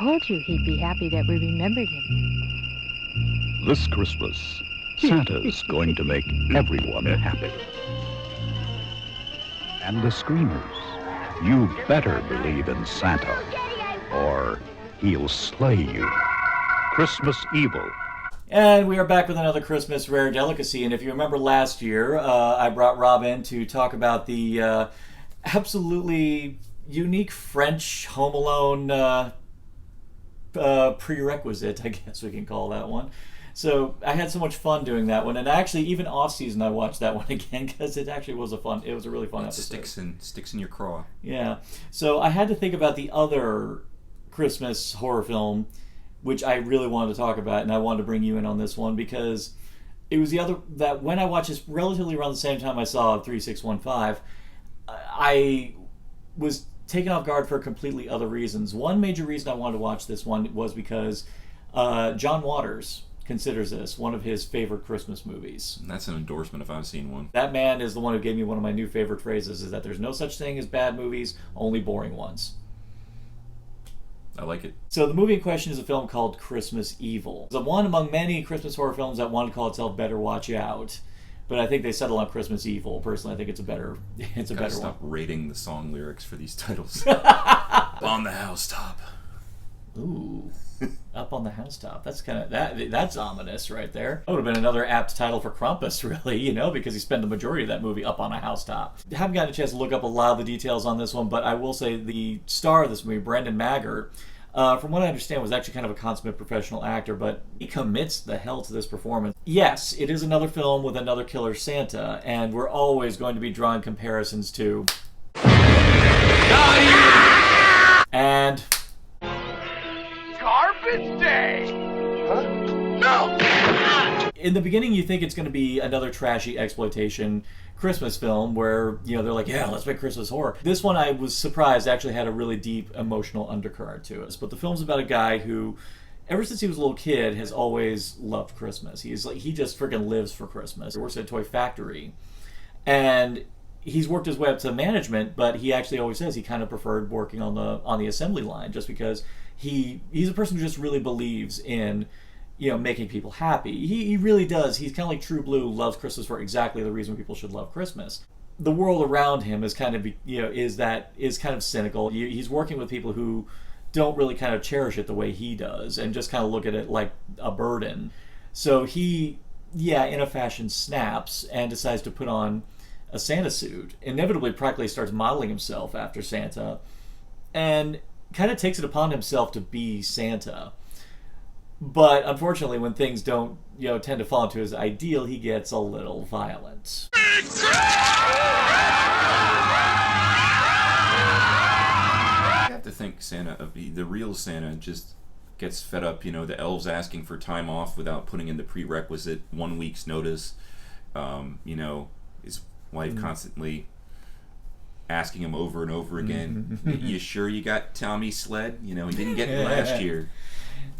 told you he'd be happy that we remembered him. This Christmas, Santa's going to make everyone happy. And the screamers, you better believe in Santa, or he'll slay you. Christmas Evil. And we are back with another Christmas Rare Delicacy. And if you remember last year, I brought Rob in to talk about the absolutely unique French Home Alone prerequisite, I guess we can call that one. So I had so much fun doing that one, and actually even off season I watched that one again because it actually was it was a really fun episode. Sticks in your craw. Yeah. So I had to think about the other Christmas horror film, which I really wanted to talk about, and I wanted to bring you in on this one because it was the other that when I watched this relatively around the same time I saw 3615, I was taken off guard for completely other reasons. One major reason I wanted to watch this one was because John Waters considers this one of his favorite Christmas movies. That's an endorsement if I've seen one. That man is the one who gave me one of my new favorite phrases, is that there's no such thing as bad movies, only boring ones. I like it. So the movie in question is a film called Christmas Evil. It's one among many Christmas horror films that want to call itself Better Watch Out. But I think they settle on Christmas Evil. Personally, I think it's a better one. Stop rating the song lyrics for these titles. On the housetop. Ooh, Up on the Housetop. That's kind of that's ominous right there. That would have been another apt title for Krampus, really, because he spent the majority of that movie up on a housetop. I haven't gotten a chance to look up a lot of the details on this one, but I will say the star of this movie, Brandon Maggart, from what I understand, was actually kind of a consummate professional actor, but he commits the hell to this performance. Yes, it is another film with another killer Santa, and we're always going to be drawing comparisons to... And... Carpet Day! Huh? No! In the beginning, you think it's going to be another trashy exploitation Christmas film where, they're like, yeah, let's make Christmas horror. This one, I was surprised, actually had a really deep emotional undercurrent to it. But the film's about a guy who, ever since he was a little kid, has always loved Christmas. He just freaking lives for Christmas. He works at a toy factory. And he's worked his way up to management, but he actually always says he kind of preferred working on the assembly line just because he's a person who just really believes in making people happy. He really does. He's kind of like True Blue, loves Christmas for exactly the reason people should love Christmas. The world around him is kind of, is kind of cynical. He's working with people who don't really kind of cherish it the way he does and just kind of look at it like a burden. So he, in a fashion, snaps and decides to put on a Santa suit. Inevitably, practically starts modeling himself after Santa and kind of takes it upon himself to be Santa. But unfortunately, when things don't, tend to fall into his ideal, he gets a little violent. I have to think the real Santa just gets fed up, the elves asking for time off without putting in the prerequisite 1 week's notice. His wife constantly asking him over and over again, you sure you got Tommy's sled? He didn't get it last year.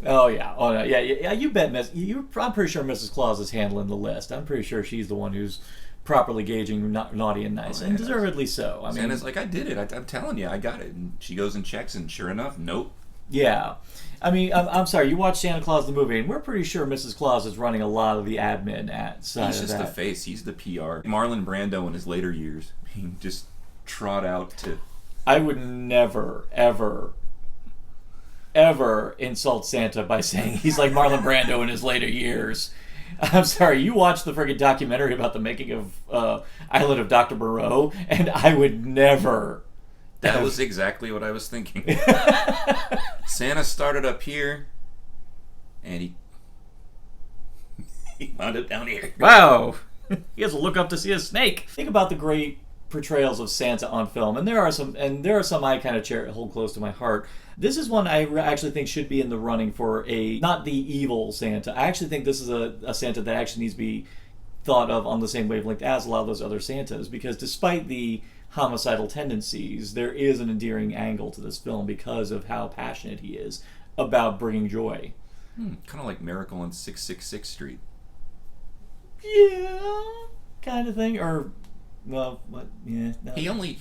Oh yeah, yeah. You bet, I'm pretty sure Mrs. Claus is handling the list. I'm pretty sure she's the one who's properly gauging naughty and nice, and deservedly so. I mean, Santa's like, I did it. I'm telling you, I got it. And she goes and checks, and sure enough, nope. Yeah, I mean, I'm sorry. You watch Santa Claus the movie, and we're pretty sure Mrs. Claus is running a lot of the admin at side He's of just that. the face. He's the PR. Marlon Brando in his later years, he just trot out to. I would never, ever insult Santa by saying he's like Marlon Brando in his later years. I'm sorry, you watched the friggin' documentary about the making of Island of Dr. Moreau, and I would never... That was exactly what I was thinking. Santa started up here, and he wound up down here. Wow! He has to look up to see a snake. Think about the great portrayals of Santa on film, and there are some I kind of hold close to my heart. This is one I actually think should be in the running for not the evil Santa. I actually think this is a Santa that actually needs to be thought of on the same wavelength as a lot of those other Santas, because despite the homicidal tendencies, there is an endearing angle to this film because of how passionate he is about bringing joy. Kind of like Miracle on 666 Street. Yeah, kind of thing. Or well, what? Yeah, no. He only,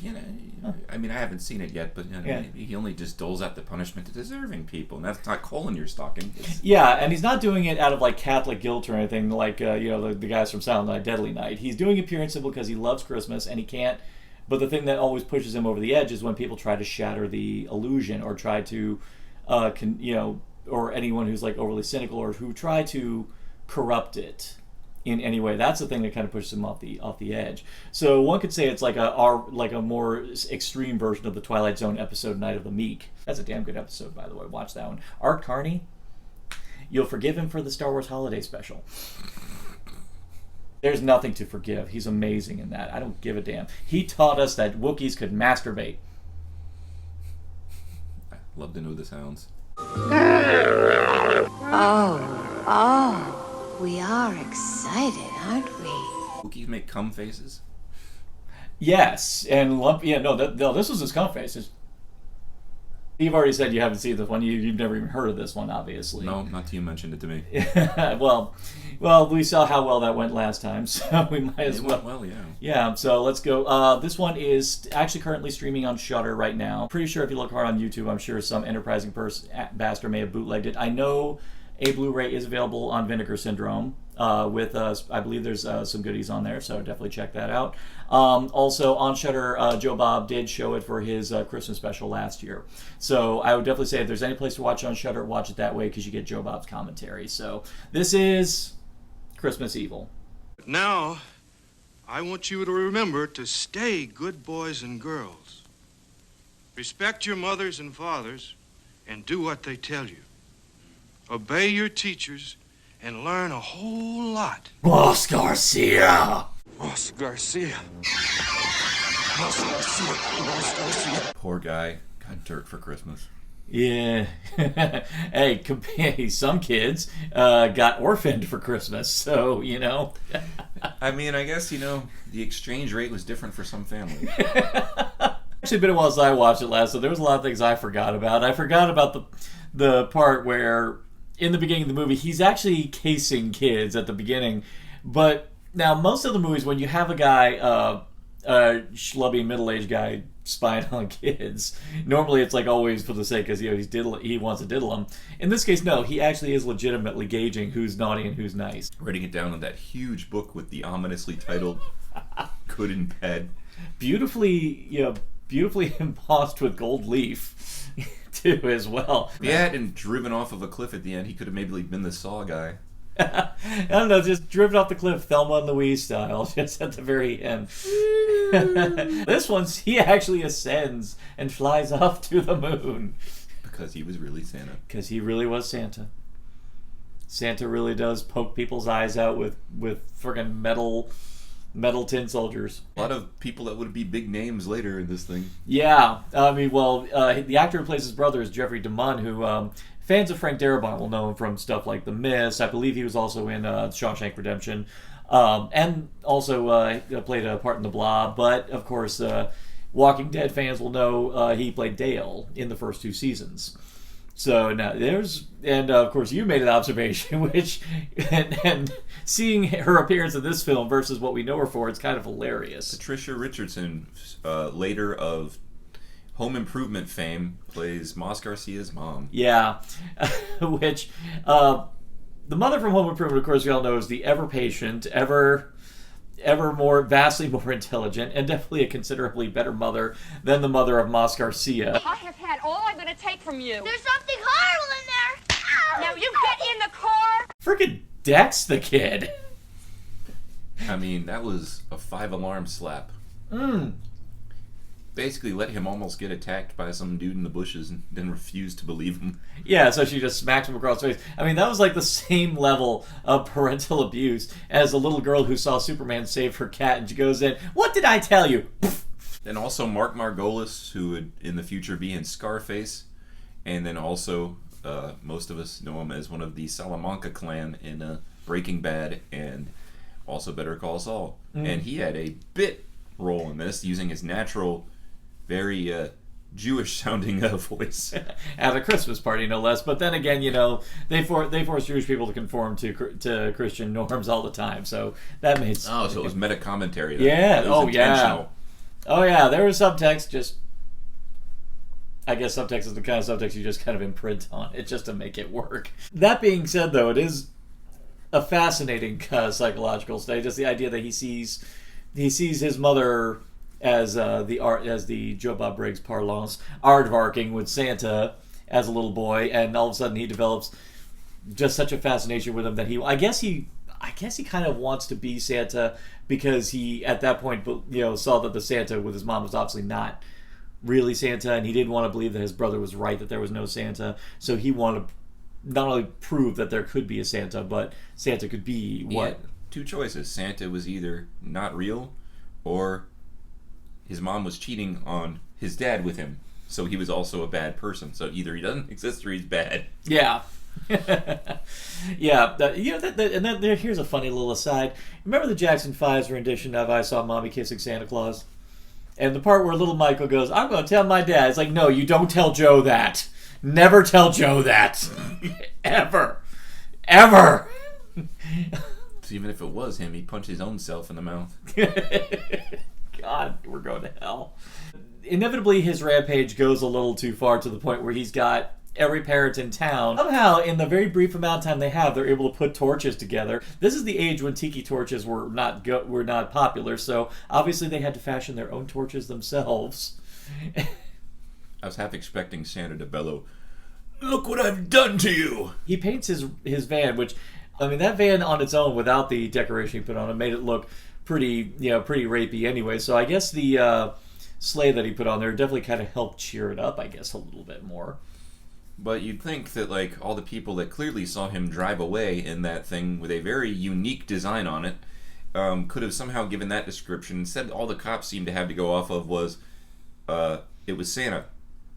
I mean, I haven't seen it yet, but Yeah. he only just doles out the punishment to deserving people, and that's not coal in your stocking. Yeah, and he's not doing it out of like Catholic guilt or anything like the guys from Silent Night, Deadly Night. He's doing it pure and simple because he loves Christmas and he can't. But the thing that always pushes him over the edge is when people try to shatter the illusion or try to, or anyone who's like overly cynical or who try to corrupt it in any way. That's the thing that kind of pushes him off the edge. So one could say it's like a more extreme version of the Twilight Zone episode Night of the Meek. That's a damn good episode, by the way. Watch that one. Art Carney, you'll forgive him for the Star Wars Holiday Special. There's nothing to forgive. He's amazing in that. I don't give a damn. He taught us that Wookiees could masturbate. I love to know the sounds. Oh, we are excited, aren't we? Wookiees make cum faces? Yes, and this was his cum face. You've already said you haven't seen this one. You've never even heard of this one, obviously. No, not till you mentioned it to me. well, we saw how well that went last time, so we might as well. Well, yeah. Yeah, so let's go. This one is actually currently streaming on Shudder right now. Pretty sure if you look hard on YouTube, I'm sure some enterprising bastard may have bootlegged it. I know a Blu-ray is available on Vinegar Syndrome. With I believe there's some goodies on there, so definitely check that out. Also on Shudder, Joe Bob did show it for his Christmas special last year. So I would definitely say if there's any place to watch it on Shudder, watch it that way because you get Joe Bob's commentary. So this is Christmas Evil. Now, I want you to remember to stay good boys and girls. Respect your mothers and fathers and do what they tell you. Obey your teachers and learn a whole lot. Boss Garcia! Boss Garcia. Boss Garcia. Boss Garcia. Poor guy got dirt for Christmas. Yeah. Hey, some kids got orphaned for Christmas, so, I mean, I guess, the exchange rate was different for some families. Actually, been a while since I watched it last, so there was a lot of things I forgot about. I forgot about the part where, in the beginning of the movie, he's actually casing kids at the beginning. But now, most of the movies, when you have a guy, a schlubby middle-aged guy spying on kids, normally it's like always for the sake because he wants to diddle them. In this case, no, he actually is legitimately gauging who's naughty and who's nice. Writing it down on that huge book with the ominously titled "Good and Bad." Beautifully embossed with gold leaf, too, as well. If he hadn't driven off of a cliff at the end, he could have maybe been the Saw guy. I don't know, just driven off the cliff, Thelma and Louise style, just at the very end. This one, he actually ascends and flies off to the moon. Because he was really Santa. Because he really was Santa. Santa really does poke people's eyes out with friggin' metal tin soldiers. A lot of people that would be big names later in this thing. Yeah, I mean, the actor who plays his brother is Jeffrey DeMunn, who fans of Frank Darabont will know him from stuff like The Mist. I believe he was also in Shawshank Redemption, and also played a part in The Blob. But of course, Walking Dead fans will know he played Dale in the first 2 seasons. So now of course you made an observation, which and seeing her appearance in this film versus what we know her for, it's kind of hilarious. Patricia Richardson, later of Home Improvement fame, plays Moss Garcia's mom. Yeah, which the mother from Home Improvement, of course, we all know is the ever patient, ever more, vastly more intelligent, and definitely a considerably better mother than the mother of Moss Garcia. I have had all I'm going to take from you. There's something horrible in there! Ow! Now you get in the car! Frickin' Dex the kid. I mean, that was a 5-alarm slap. Basically let him almost get attacked by some dude in the bushes and then refuse to believe him. Yeah, so she just smacks him across the face. I mean, that was like the same level of parental abuse as a little girl who saw Superman save her cat and she goes in, "What did I tell you?" Then also Mark Margolis, who would in the future be in Scarface, and then also most of us know him as one of the Salamanca clan in Breaking Bad and also Better Call Saul. And he had a bit role in this, using his natural, very Jewish-sounding voice at a Christmas party, no less. But then again, they force Jewish people to conform to Christian norms all the time, so that made sense. Oh, so it was meta commentary. Yeah. It was intentional. Oh yeah. There was subtext. Just, I guess subtext is the kind of subtext you just kind of imprint on it just to make it work. That being said, though, it is a fascinating psychological study. Just the idea that he sees his mother as the Joe Bob Briggs parlance, aardvarking with Santa as a little boy, and all of a sudden he develops just such a fascination with him that I guess he kind of wants to be Santa, because he at that point saw that the Santa with his mom was obviously not really Santa, and he didn't want to believe that his brother was right, that there was no Santa. So he wanted to not only prove that there could be a Santa, but Santa could be what? Two choices. Santa was either not real, or his mom was cheating on his dad with him, so he was also a bad person. So either he doesn't exist or he's bad. Yeah. Yeah. And then here's a funny little aside. Remember the Jackson 5's rendition of I Saw Mommy Kissing Santa Claus? And the part where little Michael goes, I'm going to tell my dad. It's like, no, you don't tell Joe that. Never tell Joe that. Ever. Ever. So even if it was him, he'd punch his own self in the mouth. God, we're going to hell. Inevitably, his rampage goes a little too far, to the point where he's got every parent in town. Somehow, in the very brief amount of time they have, they're able to put torches together. This is the age when tiki torches were not popular, so obviously they had to fashion their own torches themselves. I was half expecting Santa to bellow, "Look what I've done to you!" He paints his van, which, I mean, that van on its own, without the decoration he put on it, made it look pretty rapey anyway. So I guess the sleigh that he put on there definitely kind of helped cheer it up, I guess, a little bit more. But you'd think that, like, all the people that clearly saw him drive away in that thing with a very unique design on it could have somehow given that description. Instead, all the cops seemed to have to go off of was, it was Santa,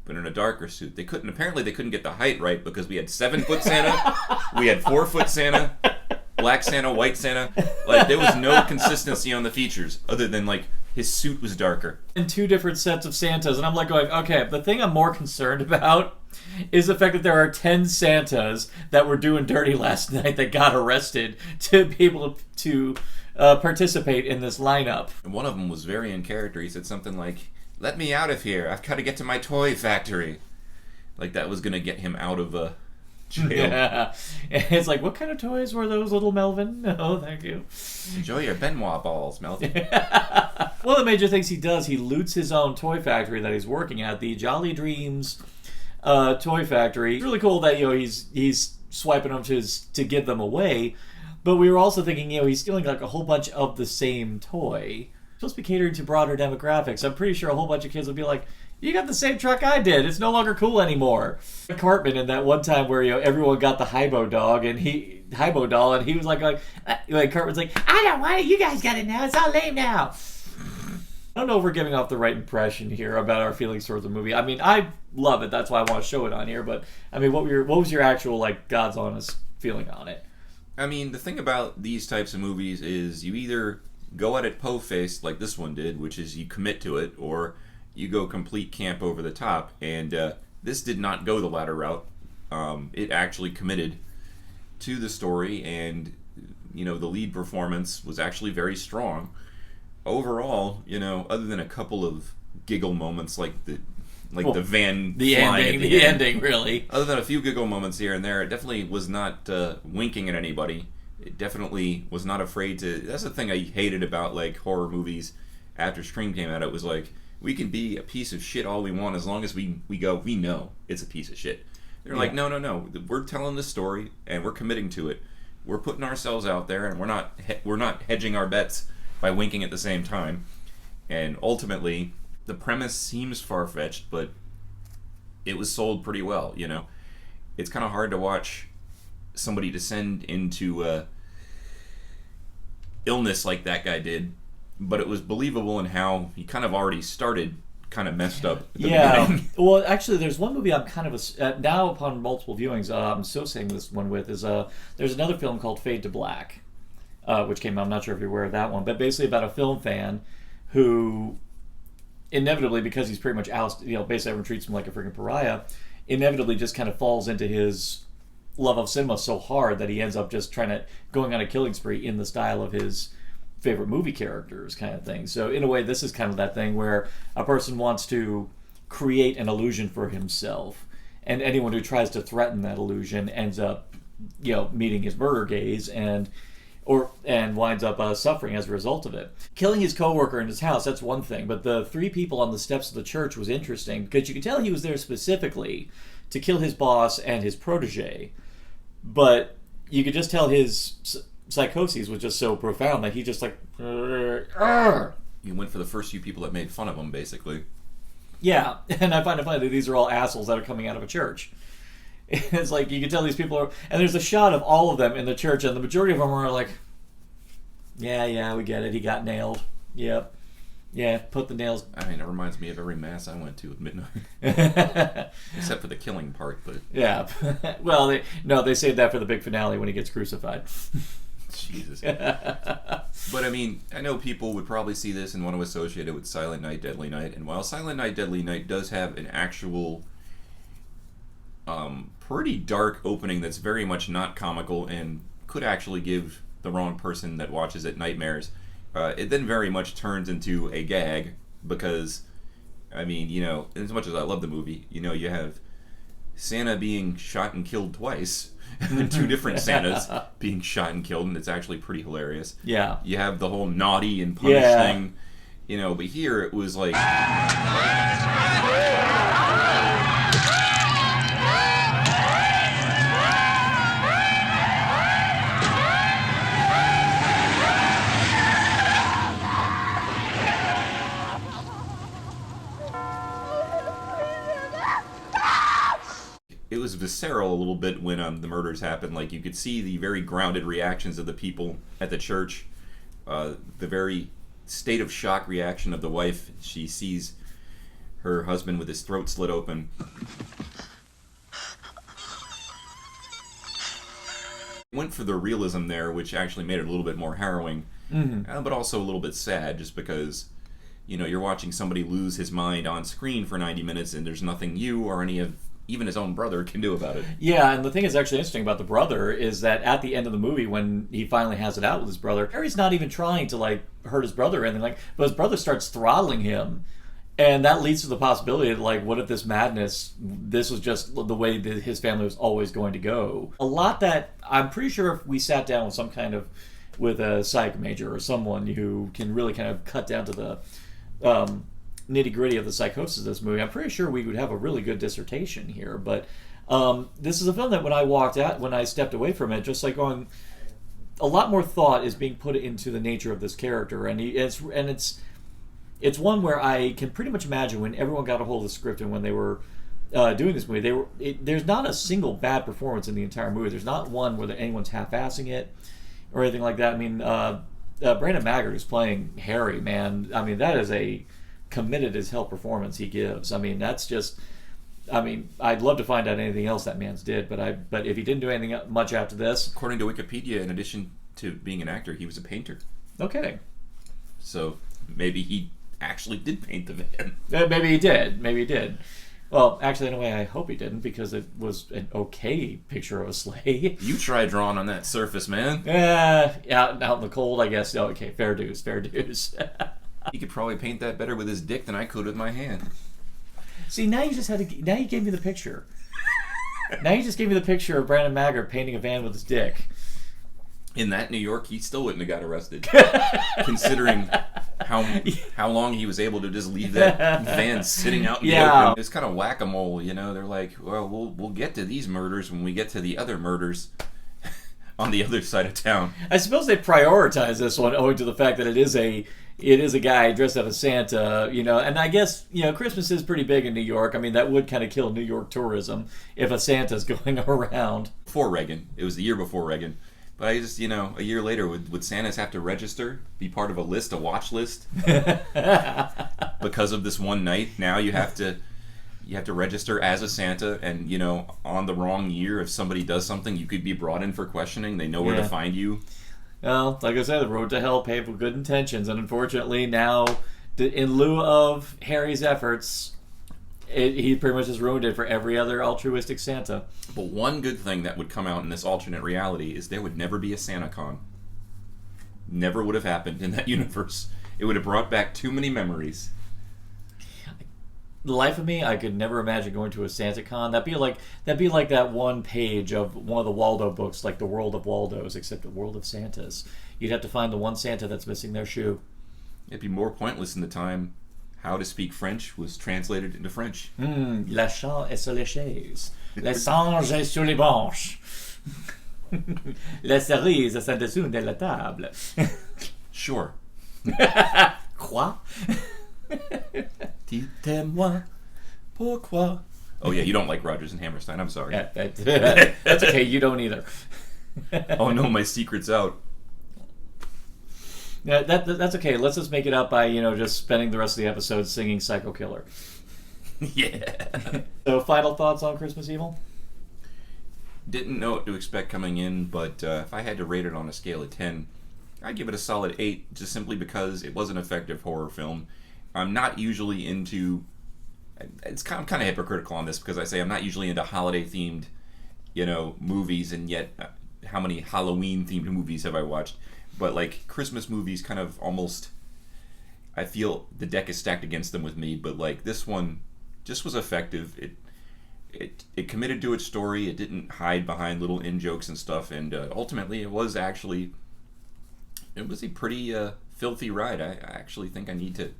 but in a darker suit. Apparently they couldn't get the height right, because we had 7-foot Santa, we had 4-foot Santa, black Santa, white Santa. Like, there was no consistency on the features, other than, like, his suit was darker. And 2 different sets of Santas, and I'm like going, okay, the thing I'm more concerned about is the fact that there are 10 Santas that were doing dirty last night that got arrested to be able to participate in this lineup. And one of them was very in character. He said something like, "Let me out of here. I've got to get to my toy factory." Like that was going to get him out of jail. Yeah. And it's like, what kind of toys were those, little Melvin? No, thank you. Enjoy your Benoit balls, Melvin. One of the major things he does, he loots his own toy factory that he's working at, the Jolly Dreams toy factory. It's really cool that he's swiping them to give them away, but we were also thinking he's stealing like a whole bunch of the same toy. It's supposed to be catering to broader demographics. I'm pretty sure a whole bunch of kids will be like, "You got the same truck I did. It's no longer cool anymore." Cartman in that one time where everyone got the Haibo doll, and he was like Cartman's like, "I don't want it. You guys got it now. It's all lame now." I don't know if we're giving off the right impression here about our feelings towards the movie. I mean, I love it. That's why I want to show it on here. But I mean, what was your actual God's honest feeling on it? I mean, the thing about these types of movies is you either go at it po-faced like this one did, which is you commit to it, or you go complete camp over the top. And this did not go the latter route. It actually committed to the story, and the lead performance was actually very strong. Overall, other than a couple of giggle moments like the van flying at the ending, really. Other than a few giggle moments here and there, it definitely was not winking at anybody. It definitely was not afraid to. That's the thing I hated about horror movies after Scream came out. It was like, we can be a piece of shit all we want as long as we know it's a piece of shit. They're like, no, we're telling the story and we're committing to it. We're putting ourselves out there, and we're not hedging our bets by winking at the same time. And ultimately, the premise seems far-fetched, but it was sold pretty well. It's kind of hard to watch somebody descend into illness like that guy did, but it was believable in how he kind of already started kind of messed up at the beginning. Well, actually, there's one movie I'm kind of now upon multiple viewings I'm associating this one with is there's another film called Fade to Black, which came out. I'm not sure if you're aware of that one, but basically about a film fan who inevitably, because he's pretty much ousted, basically everyone treats him like a freaking pariah, inevitably just kind of falls into his love of cinema so hard that he ends up just going on a killing spree in the style of his favorite movie characters kind of thing. So in a way, this is kind of that thing where a person wants to create an illusion for himself, and anyone who tries to threaten that illusion ends up, meeting his murder gaze and winds up suffering as a result of it. Killing his coworker in his house, that's one thing, but the 3 people on the steps of the church was interesting because you could tell he was there specifically to kill his boss and his protege, but you could just tell his psychosis was just so profound that he just like... He went for the first few people that made fun of him, basically. Yeah, and I find it funny that these are all assholes that are coming out of a church. It's like you can tell these people are... And there's a shot of all of them in the church, and the majority of them are like, yeah, we get it. He got nailed. Yep. Yeah, put the nails... I mean, it reminds me of every mass I went to at midnight. Except for the killing part, but... Yeah. Well, they saved that for the big finale when he gets crucified. Jesus. But I mean, I know people would probably see this and want to associate it with Silent Night, Deadly Night. And while Silent Night, Deadly Night does have an actual pretty dark opening that's very much not comical and could actually give the wrong person that watches it nightmares, it then very much turns into a gag because, I mean, as much as I love the movie, you have Santa being shot and killed twice. 2 different Santas being shot and killed, and it's actually pretty hilarious. Yeah. You have the whole naughty and punish thing, but here it was like... It was visceral a little bit when the murders happened. Like, you could see the very grounded reactions of the people at the church. The very state of shock reaction of the wife. She sees her husband with his throat slit open. Went for the realism there, which actually made it a little bit more harrowing, but also a little bit sad, just because, you're watching somebody lose his mind on screen for 90 minutes and there's nothing you or any of even his own brother can do about it. Yeah, and the thing that's actually interesting about the brother is that at the end of the movie, when he finally has it out with his brother, Harry's not even trying to hurt his brother or anything, but his brother starts throttling him, and that leads to the possibility that what if this madness, this was just the way that his family was always going to go. A lot that I'm pretty sure if we sat down with a psych major or someone who can really kind of cut down to the nitty-gritty of the psychosis of this movie, I'm pretty sure we would have a really good dissertation here. But this is a film that when I stepped away from it, just going, a lot more thought is being put into the nature of this character, and it's one where I can pretty much imagine when everyone got a hold of the script and when they were doing this movie, there's not a single bad performance in the entire movie. There's not one where anyone's half-assing it or anything like that. I mean, Brandon Maggart is playing Harry, man. I mean, that is a committed as hell performance he gives. I mean, that's just... I mean, I'd love to find out anything else that man's did, but if he didn't do anything much after this... According to Wikipedia, in addition to being an actor, he was a painter. Okay. So maybe he actually did paint the van. Maybe he did. Well, actually, in a way, I hope he didn't, because it was an okay picture of a sleigh. You try drawing on that surface, man. Out in the cold, I guess. Okay, fair dues. He could probably paint that better with his dick than I could with my hand. See, now you gave me the picture. Now you just gave me the picture of Brandon Maggart painting a van with his dick. In that New York, he still wouldn't have got arrested. Considering how long he was able to just leave that van sitting out in the open. It's kind of whack-a-mole, They're like, well, we'll get to these murders when we get to the other murders on the other side of town. I suppose they prioritize this one owing to the fact that it is a guy dressed up as Santa, and I guess, Christmas is pretty big in New York. I mean, that would kind of kill New York tourism if a Santa's going around. Before Reagan. It was the year before Reagan. But I just, a year later, would Santas have to register, be part of a watch list? Because of this one night, now you have to register as a Santa, and, on the wrong year, if somebody does something, you could be brought in for questioning. They know where to find you. Well, like I said, the road to hell paved with good intentions, and unfortunately now in lieu of Harry's efforts, he pretty much just ruined it for every other altruistic Santa. But one good thing that would come out in this alternate reality is there would never be a SantaCon. Never would have happened in that universe. It would have brought back too many memories. The life of me, I could never imagine going to a SantaCon. That'd be like that one page of one of the Waldo books, like the World of Waldos, except the World of Santas. You'd have to find the one Santa that's missing their shoe. It'd be more pointless in the time How to Speak French was translated into French. La chambre est sur les chaises. Les singes est sur les branches. Les cerises sont dessous de la table. Sure. Quoi? Dites-moi pourquoi. Oh yeah, you don't like Rodgers and Hammerstein. I'm sorry. Yeah, that's okay. You don't either. Oh no, my secret's out. Yeah, that's okay. Let's just make it up by just spending the rest of the episode singing Psycho Killer. Yeah. So, final thoughts on Christmas Evil? Didn't know what to expect coming in, but if I had to rate it on a scale of 10, I'd give it a solid 8, just simply because it was an effective horror film. I'm not usually into... I'm kind of hypocritical on this, because I say I'm not usually into holiday-themed, movies, and yet how many Halloween-themed movies have I watched? But, like, Christmas movies kind of almost... I feel the deck is stacked against them with me, but, like, this one just was effective. It committed to its story. It didn't hide behind little in-jokes and stuff, and ultimately it was a pretty filthy ride. I actually think I need to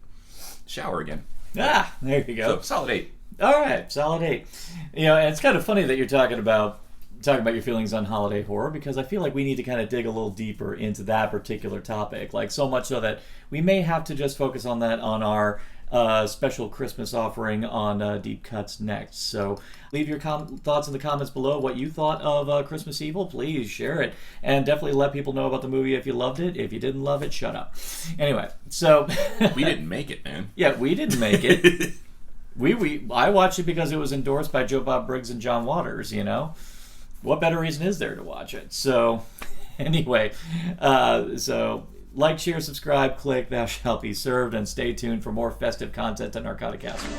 shower again. Ah, there you go. So, solid 8. All right, solid 8. And it's kind of funny that you're talking about your feelings on holiday horror, because I feel like we need to kind of dig a little deeper into that particular topic, like so much so that we may have to just focus on that on our special Christmas offering on Deep Cuts next. So leave your thoughts in the comments below, what you thought of Christmas Evil. Please share it, and definitely let people know about the movie if you loved it. If you didn't love it, shut up. Anyway, so we didn't make it, man. Yeah, we didn't make it. I watched it because it was endorsed by Joe Bob Briggs and John Waters. What better reason is there to watch it? So anyway, so like, share, subscribe, click, thou shalt be served, and stay tuned for more festive content on Narcotic Casserole.